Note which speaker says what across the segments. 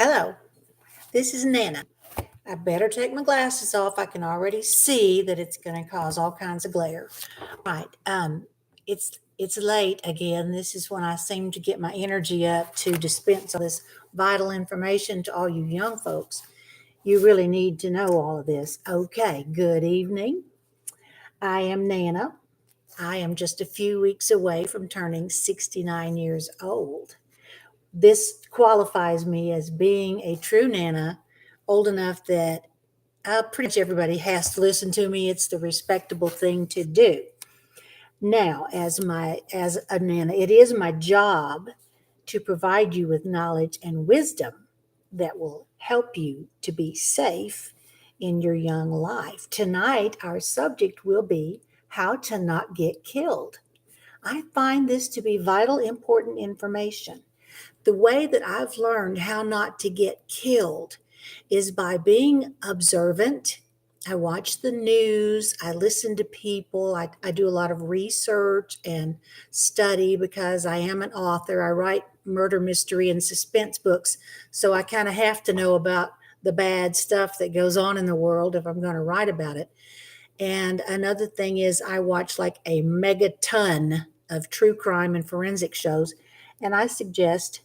Speaker 1: Hello, this is Nana. I better take my glasses off. I can already see that it's going to cause all kinds of glare. Right. It's late again. This is when I seem to get my energy up to dispense all this vital information to all you young folks. You really need to know all of this. Okay, good evening. I am Nana. I am just a few weeks away from turning 69 years old. This qualifies me as being a true Nana, old enough that pretty much everybody has to listen to me. It's the respectable thing to do. Now, as a Nana, it is my job to provide you with knowledge and wisdom that will help you to be safe in your young life. Tonight, our subject will be how to not get killed. I find this to be vital, important information. The way that I've learned how not to get killed is by being observant. I watch the news, I listen to people, I do a lot of research and study because I am an author. I write murder mystery and suspense books, so I kind of have to know about the bad stuff that goes on in the world if I'm going to write about it. And another thing is, I watch like a megaton of true crime and forensic shows, and I suggest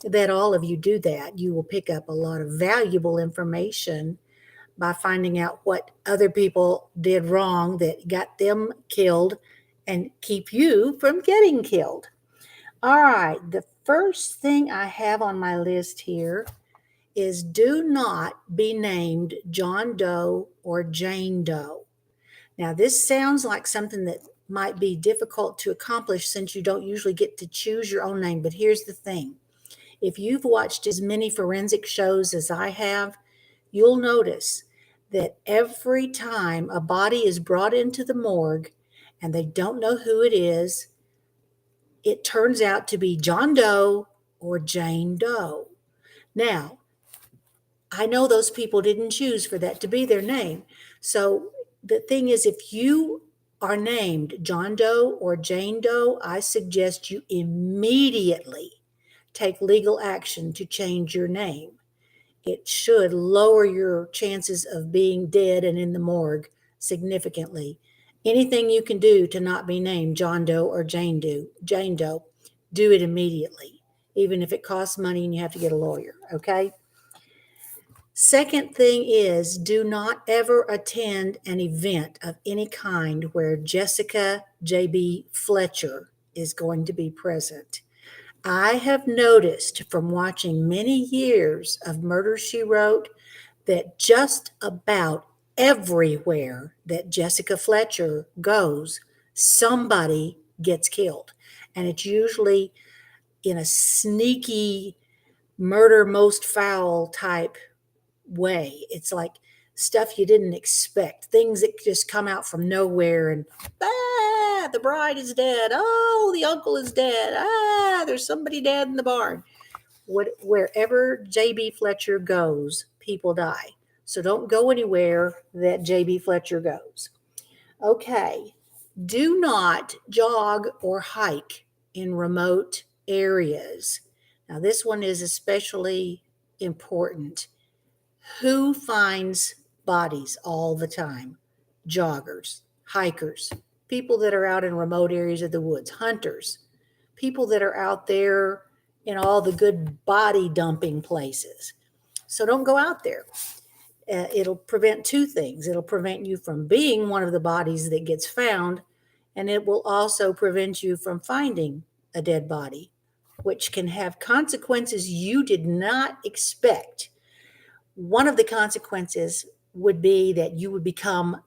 Speaker 1: that all of you do that. You will pick up a lot of valuable information by finding out what other people did wrong that got them killed and keep you from getting killed. All right, the first thing I have on my list here is do not be named John Doe or Jane Doe. Now, this sounds like something that might be difficult to accomplish since you don't usually get to choose your own name, but here's the thing. If you've watched as many forensic shows as I have, you'll notice that every time a body is brought into the morgue and they don't know who it is, it turns out to be John Doe or Jane Doe. Now, I know those people didn't choose for that to be their name. So the thing is, if you are named John Doe or Jane Doe, I suggest you immediately take legal action to change your name. It should lower your chances of being dead and in the morgue significantly. Anything you can do to not be named John Doe or Jane Doe, do it immediately, even if it costs money and you have to get a lawyer, okay? Second thing is, do not ever attend an event of any kind where Jessica J.B. Fletcher is going to be present. I have noticed from watching many years of Murder, She Wrote that just about everywhere that Jessica Fletcher goes, somebody gets killed. And it's usually in a sneaky murder most foul type way. It's like stuff you didn't expect, things that just come out from nowhere and the bride is dead. Oh, the uncle is dead. There's somebody dead in the barn. Wherever J.B. Fletcher goes, people die. So don't go anywhere that J.B. Fletcher goes. Okay, do not jog or hike in remote areas. Now, this one is especially important. Who finds bodies all the time? Joggers, hikers, people that are out in remote areas of the woods, hunters, people that are out there in all the good body dumping places. So don't go out there. It'll prevent two things. It'll prevent you from being one of the bodies that gets found, and it will also prevent you from finding a dead body, which can have consequences you did not expect. One of the consequences would be that you would become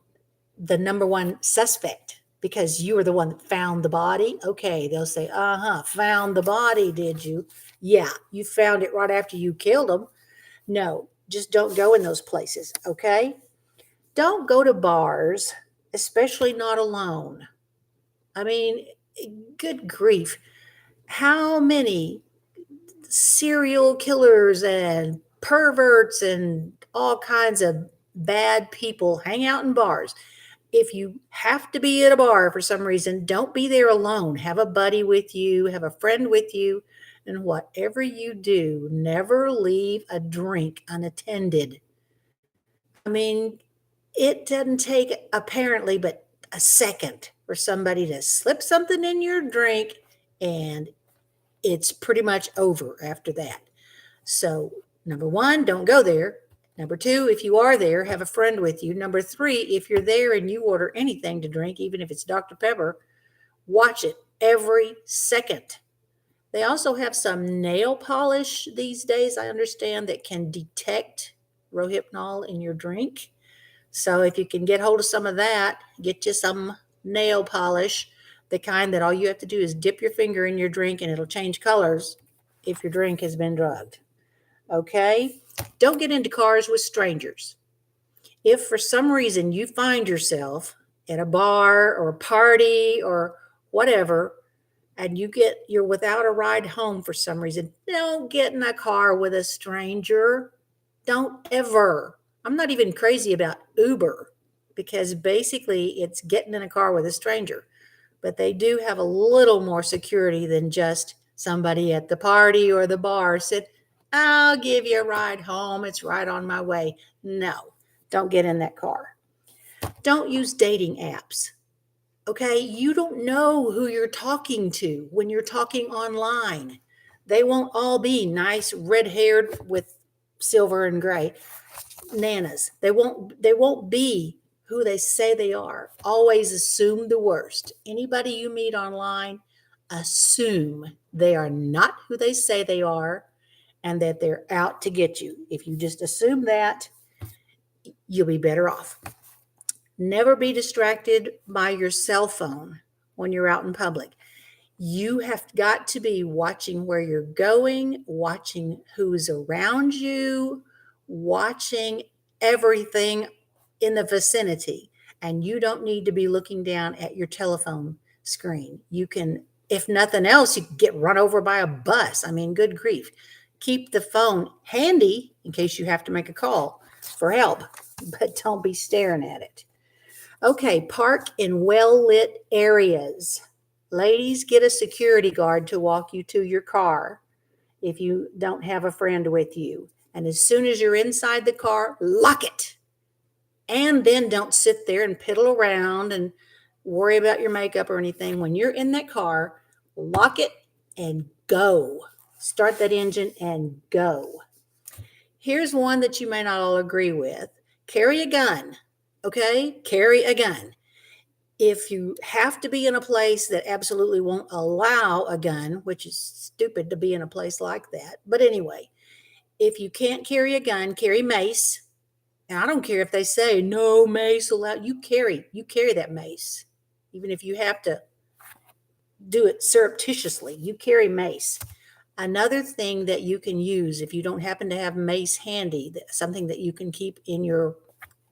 Speaker 1: the number one suspect because you were the one that found the body. Okay, they'll say, found the body, did you? Yeah, you found it right after you killed them. No, just don't go in those places, okay? Don't go to bars, especially not alone. I mean, good grief. How many serial killers and perverts and all kinds of bad people hang out in bars? If you have to be at a bar for some reason, don't be there alone. Have a buddy with you, have a friend with you, And whatever you do, never leave a drink unattended. I mean, it doesn't take apparently but a second for somebody to slip something in your drink, and it's pretty much over after that. So, number one, don't go there. Number two, if you are there, have a friend with you. Number three, if you're there and you order anything to drink, even if it's Dr. Pepper, watch it every second. They also have some nail polish these days, I understand, that can detect Rohypnol in your drink. So if you can get hold of some of that, get you some nail polish, the kind that all you have to do is dip your finger in your drink and it'll change colors if your drink has been drugged. Okay? Don't get into cars with strangers. If for some reason you find yourself at a bar or a party or whatever, and you're without a ride home for some reason, don't get in a car with a stranger. Don't ever. I'm not even crazy about Uber because basically it's getting in a car with a stranger. But they do have a little more security than just somebody at the party or the bar said, I'll give you a ride home. It's right on my way. No, don't get in that car. Don't use dating apps. Okay, you don't know who you're talking to when you're talking online. They won't all be nice red haired with silver and gray nanas. They won't be who they say they are. Always assume the worst. Anybody you meet online, assume they are not who they say they are and that they're out to get you. If you just assume that, you'll be better off. Never be distracted by your cell phone when you're out in public. You have got to be watching where you're going, watching who's around you, watching everything in the vicinity. And you don't need to be looking down at your telephone screen. You can, if nothing else, you can get run over by a bus. I mean, good grief. Keep the phone handy in case you have to make a call for help, but don't be staring at it. Okay, park in well-lit areas. Ladies, get a security guard to walk you to your car if you don't have a friend with you. And as soon as you're inside the car, lock it. And then don't sit there and piddle around and worry about your makeup or anything. When you're in that car, lock it and go. Start that engine and go. Here's one that you may not all agree with. Carry a gun. Okay? Carry a gun. If you have to be in a place that absolutely won't allow a gun, which is stupid to be in a place like that. But anyway, if you can't carry a gun, carry mace. And I don't care if they say no mace allowed. You carry that mace. Even if you have to do it surreptitiously, you carry mace. Another thing that you can use if you don't happen to have mace handy, something that you can keep in your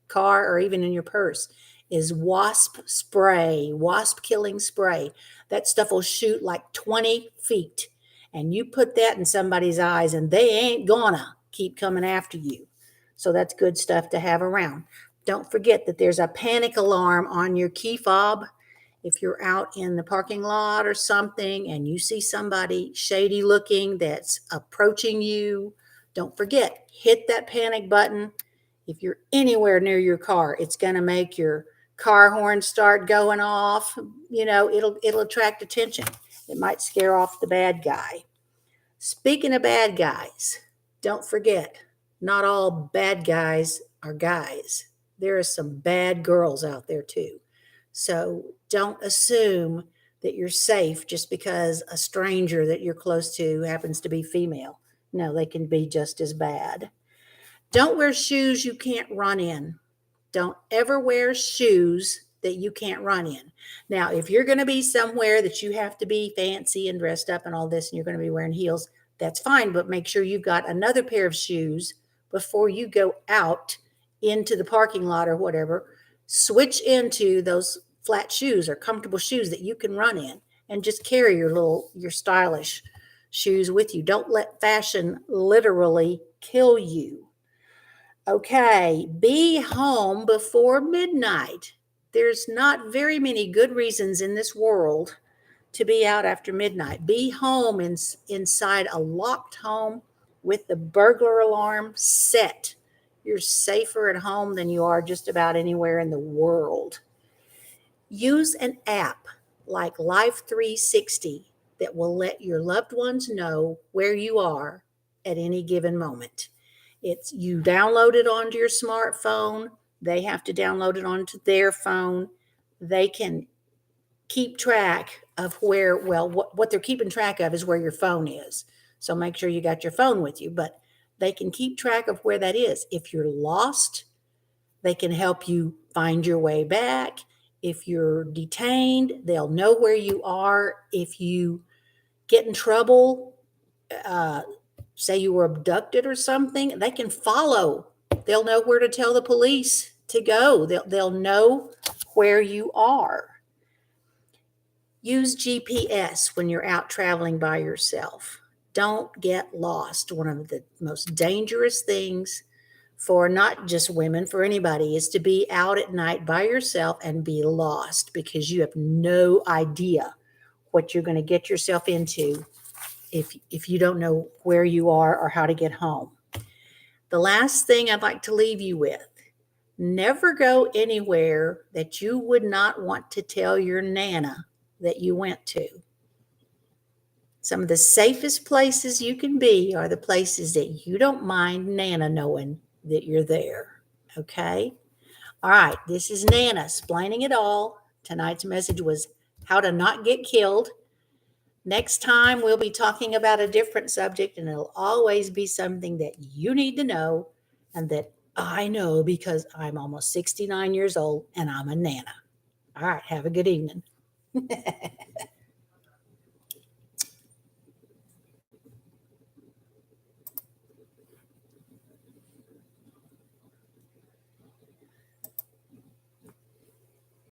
Speaker 1: car or even in your purse, is wasp spray, wasp killing spray. That stuff will shoot like 20 feet. And you put that in somebody's eyes and they ain't gonna keep coming after you. So that's good stuff to have around. Don't forget that there's a panic alarm on your key fob. If you're out in the parking lot or something and you see somebody shady looking that's approaching you, don't forget, hit that panic button. If you're anywhere near your car, it's going to make your car horn start going off. You know, it'll attract attention. It might scare off the bad guy. Speaking of bad guys, don't forget, not all bad guys are guys. There are some bad girls out there too. So don't assume that you're safe just because a stranger that you're close to happens to be female. No, they can be just as bad. Don't wear shoes you can't run in. Don't ever wear shoes that you can't run in. Now, if you're going to be somewhere that you have to be fancy and dressed up and all this, and you're going to be wearing heels, that's fine, but make sure you've got another pair of shoes before you go out into the parking lot or whatever. Switch into those flat shoes or comfortable shoes that you can run in and just carry your stylish shoes with you. Don't let fashion literally kill you. Okay, be home before midnight. There's not very many good reasons in this world to be out after midnight. Be home inside a locked home with the burglar alarm set. You're safer at home than you are just about anywhere in the world. Use an app like Life 360 that will let your loved ones know where you are at any given moment. It's you download it onto your smartphone, they have to download it onto their phone. They can keep track of where, well, what they're keeping track of is where your phone is. So make sure you got your phone with you, but they can keep track of where that is. If you're lost, they can help you find your way back. If you're detained, they'll know where you are. If you get in trouble, uh, say you were abducted or something, they can follow. They'll know where to tell the police to go. They'll know where you are. Use GPS when you're out traveling by yourself. Don't get lost. One of the most dangerous things for not just women, for anybody, is to be out at night by yourself and be lost because you have no idea what you're going to get yourself into if you don't know where you are or how to get home. The last thing I'd like to leave you with, never go anywhere that you would not want to tell your Nana that you went to. Some of the safest places you can be are the places that you don't mind Nana knowing that you're there. Okay? All right, this is Nana explaining it all. Tonight's message was how to not get killed. Next time, we'll be talking about a different subject, and it'll always be something that you need to know and that I know because I'm almost 69 years old and I'm a Nana. All right, have a good evening.